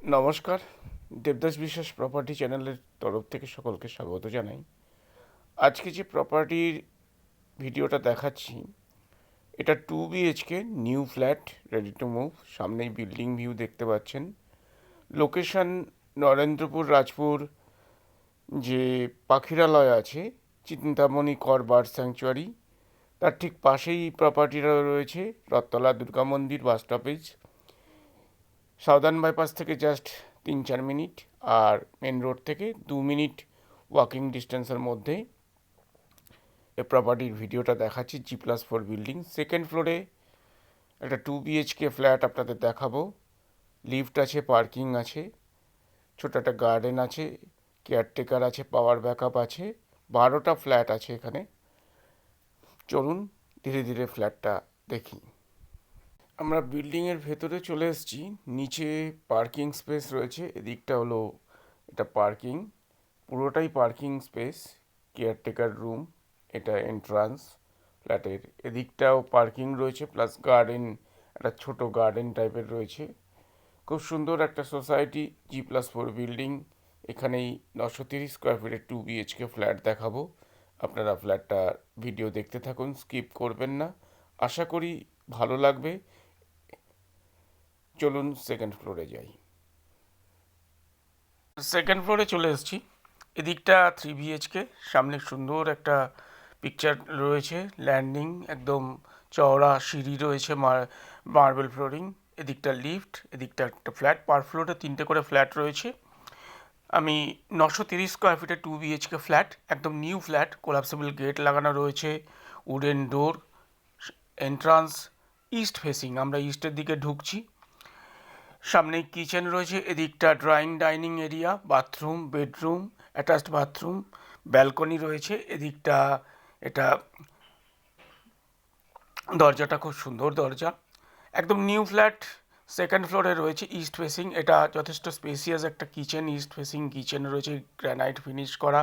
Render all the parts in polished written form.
নমস্কার, দেবদাস বিশ্বাস প্রপার্টি চ্যানেলের তরফ থেকে সকলকে স্বাগত জানাই। আজকে যে প্রপার্টির ভিডিওটা দেখাচ্ছি, এটা 2 BHK new flat, ready to move. সামনেই বিল্ডিং ভিউ দেখতে পাচ্ছেন। লোকেশন নরেন্দ্রপুর রাজপুর যে পাখিরালয় আছে, চিন্তামণি কর বার্ড স্যাংচুয়ারি, তার ঠিক পাশেই প্রপার্টিটা রয়েছে। রথতলা দুর্গা মন্দির বাস স্টপেজ, সাউদার্ন বাইপাস থেকে জাস্ট 3-4 মিনিট, আর মেন রোড থেকে 2 মিনিট ওয়াকিং ডিস্টেন্সের মধ্যে এই প্রপার্টির ভিডিওটা দেখাচ্ছি। G+4 বিল্ডিং, সেকেন্ড ফ্লোরে একটা 2 BHK ফ্ল্যাট আপনাদের দেখাবো। লিফট আছে, পার্কিং আছে, ছোট একটা গার্ডেন আছে, কেয়ারটেকার আছে, পাওয়ার ব্যাকআপ আছে, 12টা ফ্ল্যাট আছে এখানে। চলুন ধীরে ধীরে ফ্ল্যাটটা দেখি। আমরা বিল্ডিংয়ের ভেতরে চলে এসেছি। নিচে পার্কিং স্পেস রয়েছে, এদিকটা হলো এটা পার্কিং, পুরোটাই পার্কিং স্পেস। কেয়ারটেকার রুম, এটা এন্ট্রান্স ফ্ল্যাটের। এদিকটাও পার্কিং রয়েছে, প্লাস গার্ডেন, একটা ছোট গার্ডেন টাইপের রয়েছে। খুব সুন্দর একটা সোসাইটি, G+4 বিল্ডিং। এখানেই 930 স্কোয়ার ফিটের 2 BHK ফ্ল্যাট দেখাবো। আপনারা ফ্ল্যাটটা ভিডিও দেখতে থাকুন, স্কিপ করবেন না, আশা করি ভালো লাগবে। চলুন সেকেন্ড ফ্লোরে যাই। সেকেন্ড ফ্লোরে চলে এসেছি। এদিকটা 3 BHK, সামনে সুন্দর একটা পিকচার রয়েছে, ল্যান্ডিং, একদম চওড়া সিঁড়ি রয়েছে, মার্বেল ফ্লোরিং। এদিকটা লিফট, এদিকটা একটা ফ্ল্যাট, পার ফ্লোরে 3টে করে ফ্ল্যাট রয়েছে। আমি 930 স্কোয়ার ফিটের 2 BHK ফ্ল্যাট, একদম নিউ ফ্ল্যাট, কোলাপসেবল গেট লাগানো রয়েছে, wooden door, entrance east facing, আমরা ইস্টের দিকে ঢুকছি। সামনেই কিচেন রয়েছে, এদিকটা drawing dining area, bathroom, bedroom, attached bathroom, balcony রয়েছে। এদিকটা এটা দরজাটা খুব সুন্দর দরজা, একদম নিউ ফ্ল্যাট। সেকেন্ড ফ্লোরে রয়েছে, ইস্ট ফেসিং, এটা যথেষ্ট স্পেসিয়াস একটা কিচেন, ইস্ট ফেসিং কিচেন রয়েছে, গ্রানাইট ফিনিশ করা।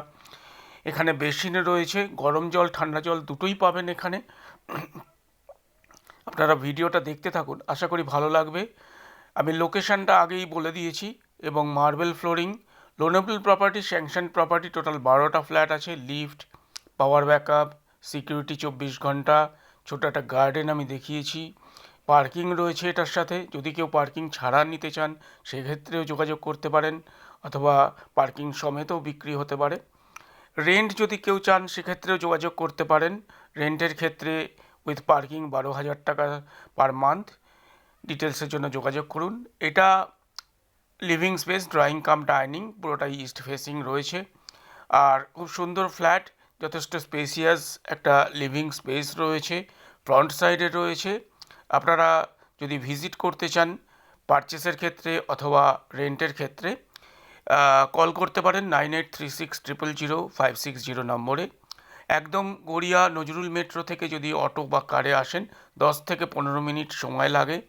এখানে বেসিনে রয়েছে, গরম জল ঠান্ডা জল দুটোই পাবেন এখানে। আপনারা ভিডিওটা দেখতে থাকুন, আশা করি ভালো লাগবে। আমি লোকেশনটা আগেই বলে দিয়েছি। এবং marble flooring, loanable property, sanction property, total 12টা ফ্ল্যাট আছে, লিফট, পাওয়ার ব্যাকআপ, সিকিউরিটি 24 ঘন্টা, ছোটো একটা গার্ডেন আমি দেখিয়েছি, পার্কিং রয়েছে এটার সাথে। যদি কেউ পার্কিং ছাড়া নিতে চান সেক্ষেত্রেও যোগাযোগ করতে পারেন, অথবা পার্কিং সমেতও বিক্রি হতে পারে। রেন্ট যদি কেউ চান সেক্ষেত্রেও যোগাযোগ করতে পারেন। রেন্টের ক্ষেত্রে উইথ পার্কিং 12,000 টাকা পার মান্থ। ডিটেলসের জন্য যোগাযোগ করুন। এটা living space, drawing cum dining, পুরোটাই ইস্ট ফেসিং রয়েছে। আর খুব সুন্দর ফ্ল্যাট, যথেষ্ট স্পেসিয়াস একটা লিভিং স্পেস রয়েছে, ফ্রন্ট সাইডে রয়েছে। আপনারা যদি ভিজিট করতে চান পারচেসের ক্ষেত্রে অথবা রেন্টের ক্ষেত্রে, কল করতে পারেন 9836000560 নম্বরে। একদম গড়িয়া নজরুল মেট্রো থেকে যদি অটো বা কারে আসেন 10 থেকে 15 মিনিট সময় লাগে।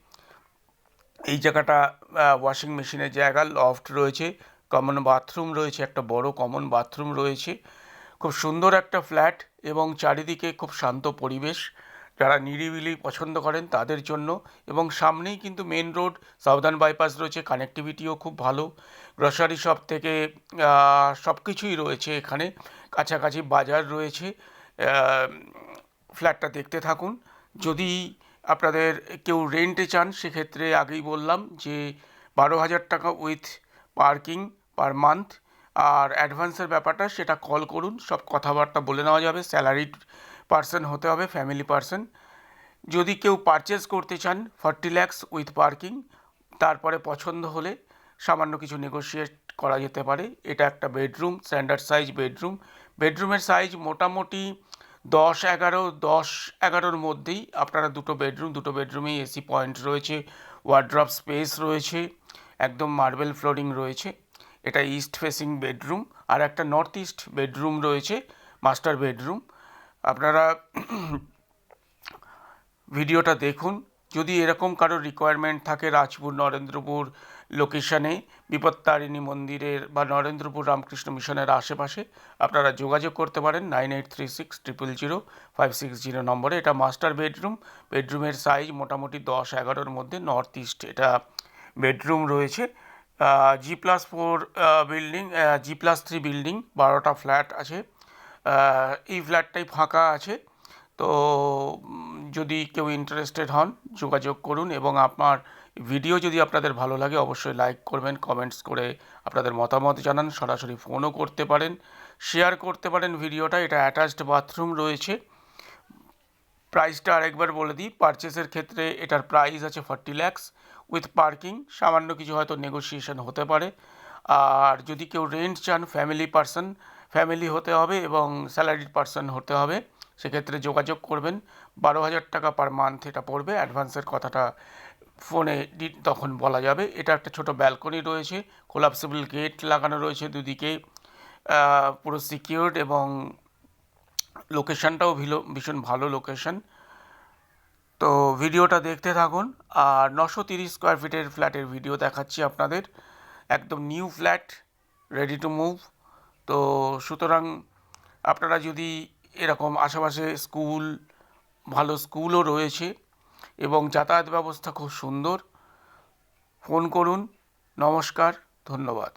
এই জায়গাটা ওয়াশিং মেশিনের জায়গা, লফট রয়েছে, কমন বাথরুম রয়েছে, একটা বড় কমন বাথরুম রয়েছে। খুব সুন্দর একটা ফ্ল্যাট এবং চারিদিকে খুব শান্ত পরিবেশ, যারা নিরিবিলি পছন্দ করেন তাদের জন্য। এবং সামনেই কিন্তু মেন রোড, সাউদার্ন বাইপাস রয়েছে, কানেক্টিভিটিও খুব ভালো। গ্রসারি শপ থেকে সব কিছুই রয়েছে এখানে, কাছাকাছি বাজার রয়েছে। ফ্ল্যাটটা দেখতে থাকুন। যদি আপনাদের কেউ রেন্টে চান সেক্ষেত্রে আগেই বললাম যে 12,000 টাকা উইথ পার্কিং পার মান্থ। আর অ্যাডভান্সের ব্যাপারটা সেটা কল করুন, সব কথাবার্তা বলে নেওয়া যাবে। স্যালারিড পার্সন হতে হবে, ফ্যামিলি পার্সন। যদি কেউ পারচেস করতে চান 40 lakhs উইথ পার্কিং, তারপরে পছন্দ হলে সামান্য কিছু নেগোশিয়েট করা যেতে পারে। এটা একটা বেডরুম, স্ট্যান্ডার্ড সাইজ বেডরুম। বেডরুমের সাইজ মোটামুটি 10-11 মধ্যেই আপনারা দুটো বেডরুম, দুটো বেডরুমেই এসি পয়েন্ট রয়েছে, ওয়ার্ড্রপ স্পেস রয়েছে, একদম মার্বেল ফ্লোরিং রয়েছে। এটা ইস্ট ফেসিং বেডরুম। আর একটা নর্থ ইস্ট বেডরুম রয়েছে, মাস্টার বেডরুম। আপনারা ভিডিওটা দেখুন। যদি এরকম কারোর রিকোয়ারমেন্ট থাকে রাজপুর নরেন্দ্রপুর লোকেশানে, বিপত্তারিণী মন্দিরের বা নরেন্দ্রপুর রামকৃষ্ণ মিশনের আশেপাশে, আপনারা যোগাযোগ করতে পারেন 9836000560 নম্বরে। এটা মাস্টার বেডরুম। বেডরুমের সাইজ মোটামুটি 10-11 মধ্যে, নর্থ ইস্ট এটা বেডরুম রয়েছে। G+4 building, G+3 building, 12টা flat আছে। এই ফ্ল্যাটটাই ফাঁকা আছে। তো যদি কেউ ইন্টারেস্টেড হন যোগাযোগ করুন, এবং আপনার ভিডিও যদি আপনাদের ভালো লাগে অবশ্যই লাইক করবেন, কমেন্টস করে আপনাদের মতামত জানান, সরাসরি ফোনও করতে পারেন, শেয়ার করতে পারেন ভিডিওটা। এটা অ্যাটাচড বাথরুম রয়েছে। প্রাইসটা আরেকবার বলে দিই, পারচেসের ক্ষেত্রে এটার প্রাইস আছে 40 lakhs উইথ পার্কিং, সামান্য কিছু হয়তো নেগোসিয়েশন হতে পারে। আর যদি কেউ রেন্ট চান, ফ্যামিলি হতে হবে এবং স্যালারিড পার্সন হতে হবে, সেক্ষেত্রে যোগাযোগ করবেন। 12,000 টাকা পার মান্থ এটা পড়বে। অ্যাডভান্সের কথাটা ফোনে তখন বলা যাবে। এটা একটা ছোট ব্যালকনি রয়েছে, কোলাপসেবল গেট লাগানো রয়েছে দুদিকে, পুরো সিকিউরড, এবং লোকেশনটাও ভীষণ ভালো লোকেশন। তো ভিডিওটা দেখতে থাকুন। আর 930 স্কোয়ার ফিটের ফ্ল্যাটের ভিডিও দেখাচ্ছি আপনাদের, একদম new flat, ready to move. তো সুতরাং আপনারা যদি এরকম আশেপাশে ভালো স্কুলও রয়েছে এবং যাতায়াত ব্যবস্থা খুব সুন্দর, ফোন করুন। নমস্কার, ধন্যবাদ।